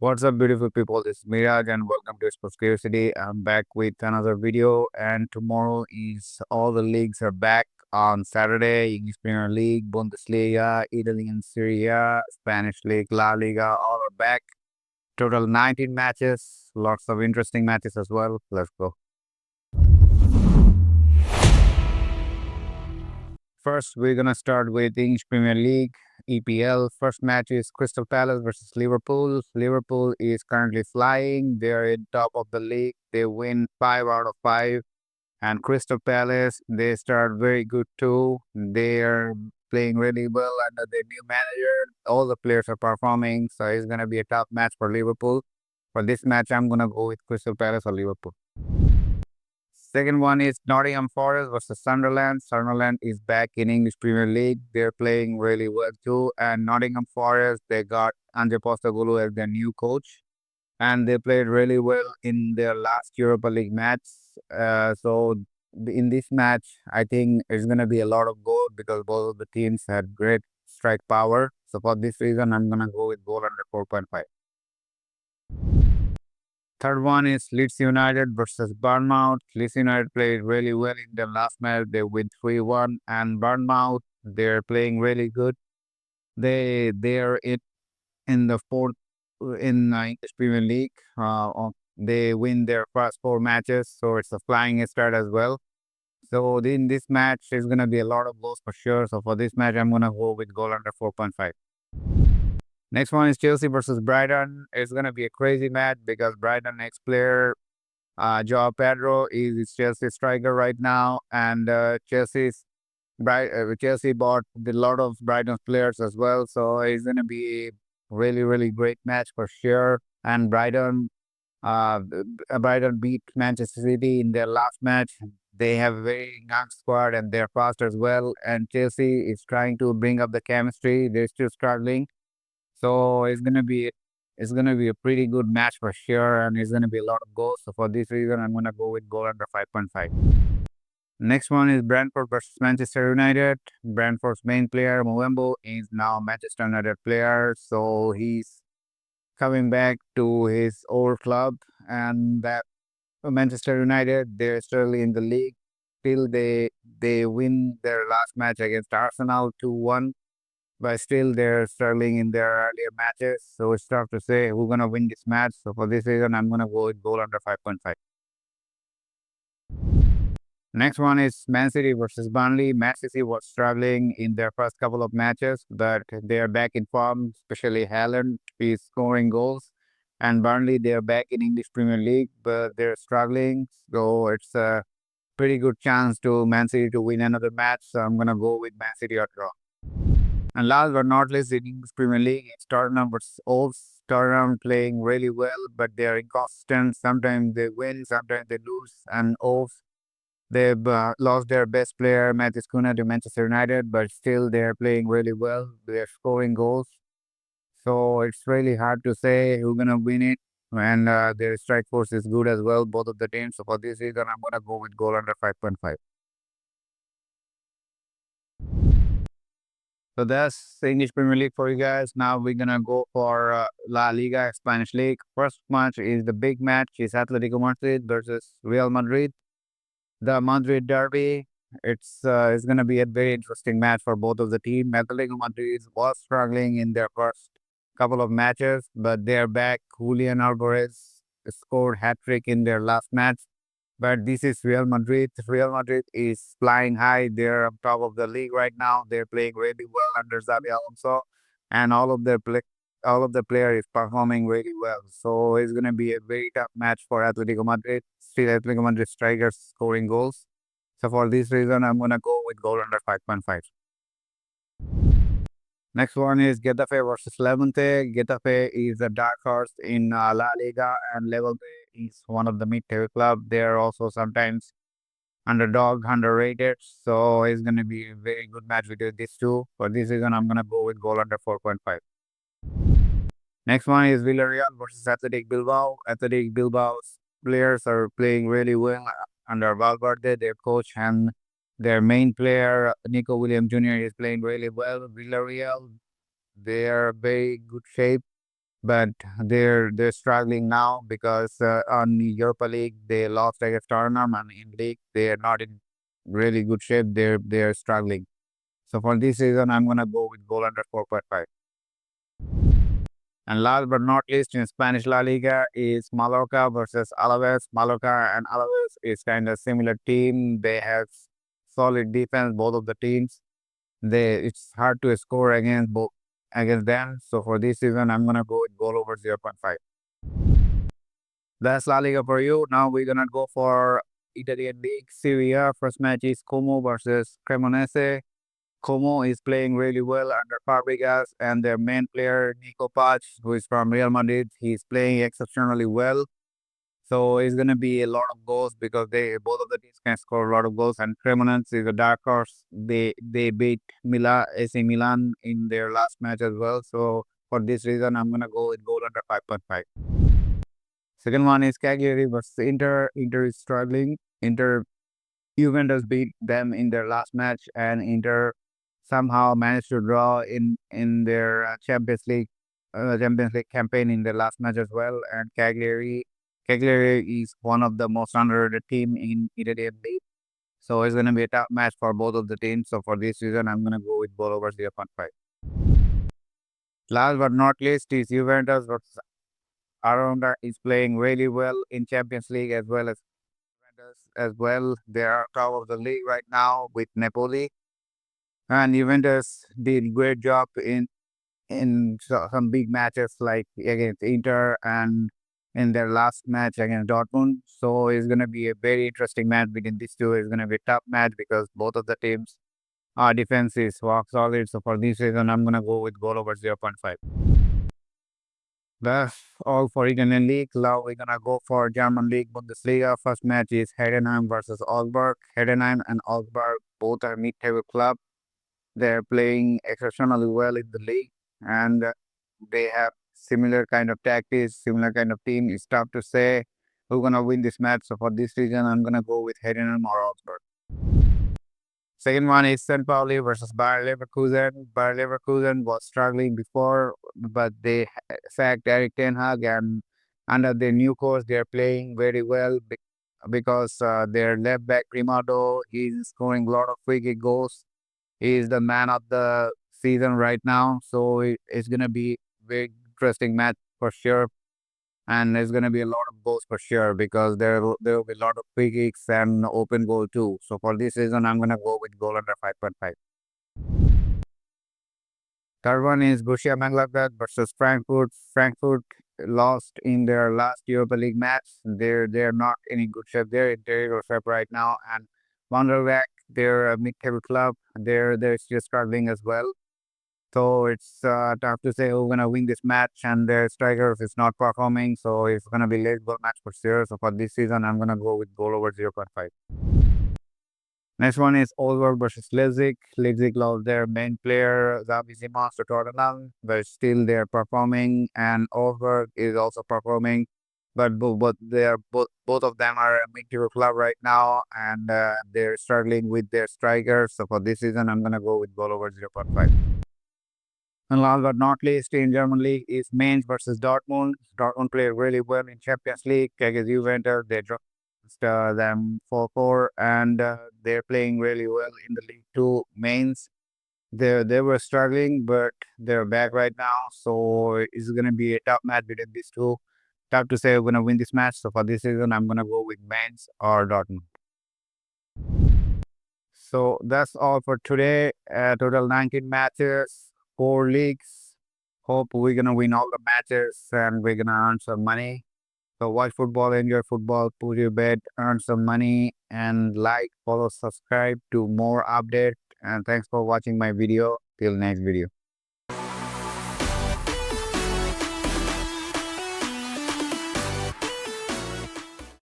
What's up, beautiful people? This is Miraz and welcome to Sports Curiosity. I'm back with another video, and tomorrow is all the leagues are back on Saturday. English Premier League, Bundesliga, Italian Serie A, Spanish League, La Liga, all are back. Total 19 matches, lots of interesting matches as well. Let's go. First, we're gonna start with the English Premier League, EPL. First match is Crystal Palace versus Liverpool. Liverpool is currently flying. They're in top of the league. They win 5 out of 5. And Crystal Palace, they start very good too. They're playing really well under their new manager. All the players are performing, so it's gonna be a tough match for Liverpool. For this match, I'm gonna go with Crystal Palace or Liverpool. Second one is Nottingham Forest versus Sunderland. Sunderland is back in English Premier League. They're playing really well too. And Nottingham Forest, they got Ange Postecoglou as their new coach. And they played really well in their last Europa League match. So in this match, I think it's going to be a lot of goal because both of the teams had great strike power. So for this reason, I'm going to go with goal under 4.5. Third one is Leeds United versus Bournemouth. Leeds United played really well in their last match. They win 3-1. And Bournemouth, they're playing really good. They're in the fourth in English Premier League. They win their first 4 matches, so it's a flying start as well. So in this match, there's gonna be a lot of goals for sure. So for this match, I'm gonna go with goal under 4.5. Next one is Chelsea versus Brighton. It's gonna be a crazy match because Brighton next player, Joao Pedro, is Chelsea striker right now, and Chelsea bought a lot of Brighton players as well. So it's gonna be really great match for sure. And uh, Brighton beat Manchester City in their last match. They have a very young squad and they're fast as well. And Chelsea is trying to bring up the chemistry. They're still struggling. So it's gonna be a pretty good match for sure, and it's gonna be a lot of goals. So for this reason, I'm gonna go with goal under 5.5. Next one is Brentford versus Manchester United. Brentford's main player, Movembo, is now Manchester United player. So he's coming back to his old club, and that Manchester United, they're still in the league till they win their last match against Arsenal 2-1, but still they're struggling in their earlier matches. So it's tough to say who's gonna win this match. So for this reason, I'm gonna go with goal under 5.5. Next one is Man City versus Burnley. Man City was struggling in their first couple of matches, but they are back in form, especially Haaland is scoring goals. And Burnley, they are back in English Premier League, but they're struggling. So it's a pretty good chance to Man City to win another match. So I'm going to go with Man City or draw. And last but not least, in English Premier League, it's Tottenham versus Wolves. Tottenham playing really well, but they're inconsistent. Sometimes they win, sometimes they lose. And Wolves, they've lost their best player, Matheus Cunha, to Manchester United, but still they're playing really well. They're scoring goals. So it's really hard to say who's gonna win it. And their strike force is good as well, both of the teams. So for this season, I'm gonna go with goal under 5.5. So that's the English Premier League for you guys. Now we're gonna go for La Liga, Spanish League. First match is the big match. Is Atletico Madrid versus Real Madrid. The Madrid derby. It's gonna be a very interesting match for both of the team. Atletico Madrid was struggling in their first couple of matches, but they're back. Julian Alvarez scored hat trick in their last match. But this is Real Madrid. Real Madrid is flying high. They're on top of the league right now. They're playing really well under Xabi Alonso, and all of the player is performing really well. So it's gonna be a very tough match for Atletico Madrid. Still, Atletico Madrid strikers scoring goals. So for this reason, I'm gonna go with goal under 5.5. Next one is Getafe versus Levante. Getafe is a dark horse in La Liga, and Levante is one of the mid-table club. They're also sometimes underdog, underrated. So it's going to be a very good match between these two. For this reason, I'm going to go with goal under 4.5. Next one is Villarreal versus Athletic Bilbao. Athletic Bilbao's players are playing really well under Valverde, their coach, and their main player, Nico Williams Jr., is playing really well. Villarreal, they are very good shape. but they're struggling now because on Europa League they lost against Tottenham, and in league they are not in really good shape. They're struggling. So for this season, I'm gonna go with goal under 4.5. And last but not least, in Spanish La Liga is Mallorca versus Alaves. Mallorca and Alaves is kind of similar team. They have solid defense, both of the teams. It's hard to score against them. So for this season, I'm gonna go with goal over 0.5. That's La Liga for you. Now we're gonna go for Italian League Serie A. First match is Como versus Cremonese. Como is playing really well under Fabregas, and their main player Nico Pach, who is from Real Madrid, he's playing exceptionally well. So it's gonna be a lot of goals because they both of the teams can score a lot of goals. And Cremonese is a dark horse. They beat AC Milan in their last match as well. So for this reason, I'm gonna go with goal under 5.5. Second one is Cagliari versus Inter. Inter is struggling. Inter Juventus beat them in their last match, and Inter somehow managed to draw in their Champions League campaign in their last match as well. And Cagliari is one of the most underrated team in Italian league, so it's gonna be a tough match for both of the teams. So for this season, I'm gonna go with goal over 0.5. Last but not least is Juventus versus Aronda is playing really well in Champions League as well as Juventus as well. They are top of the league right now with Napoli. And Juventus did great job in some big matches like against Inter and in their last match against Dortmund. So it's gonna be a very interesting match between these two. It's gonna be a tough match because both of the teams are defense is rock solid. So for this season, I'm gonna go with goal over 0.5. That's all for Italian League. Now we're gonna go for German League Bundesliga. First match is Heidenheim versus Augsburg. Heidenheim and Augsburg both are mid-table club. They're playing exceptionally well in the league, and they have similar kind of tactics, similar kind of team. It's tough to say who's gonna win this match. So for this reason, I'm gonna go with Heidenheim or Augsburg. Second one is St. Pauli versus Bayer Leverkusen. Bayer Leverkusen was struggling before, but they sacked Eric Ten Hag, and under their new coach, they're playing very well because their left back Primado is scoring a lot of free kick goals. He is the man of the season right now, so it's gonna be very interesting match for sure, and there's gonna be a lot of goals for sure because there will be a lot of free kicks and open goal too. So for this season, I'm gonna go with goal under 5.5. Third one is Borussia Mönchengladbach versus Frankfurt. Frankfurt lost in their last Europa League match. They're not in a good shape. They're in terrible shape right now, and Wanderweg, they're a mid-table club. They're still struggling as well. So it's tough to say who's gonna win this match, and their striker is not performing, so it's gonna be late goal match for sure. So for this season, I'm gonna go with goal over 0.5. Next one is Olver versus Leipzig. Leipzig lost their main player Xavi Simons to Tottenham, but still they're performing, and Olver is also performing. But they are both of them are a mid-tier club right now, and they're struggling with their strikers. So for this season, I'm gonna go with goal over 0.5. And last but not least, in German league is Mainz versus Dortmund. Dortmund played really well in Champions League against Juventus. They dropped them 4-4, and they're playing really well in the league too. Mainz, they were struggling, but they're back right now. So it's gonna be a tough match between these two. Tough to say who's gonna win this match. So for this season, I'm gonna go with Mainz or Dortmund. So that's all for today. Total 19 matches, 4 leagues. Hope we're gonna win all the matches and we're gonna earn some money. So watch football, enjoy football, put your bet, earn some money, and like, follow, subscribe to more updates. And thanks for watching my video. Till next video.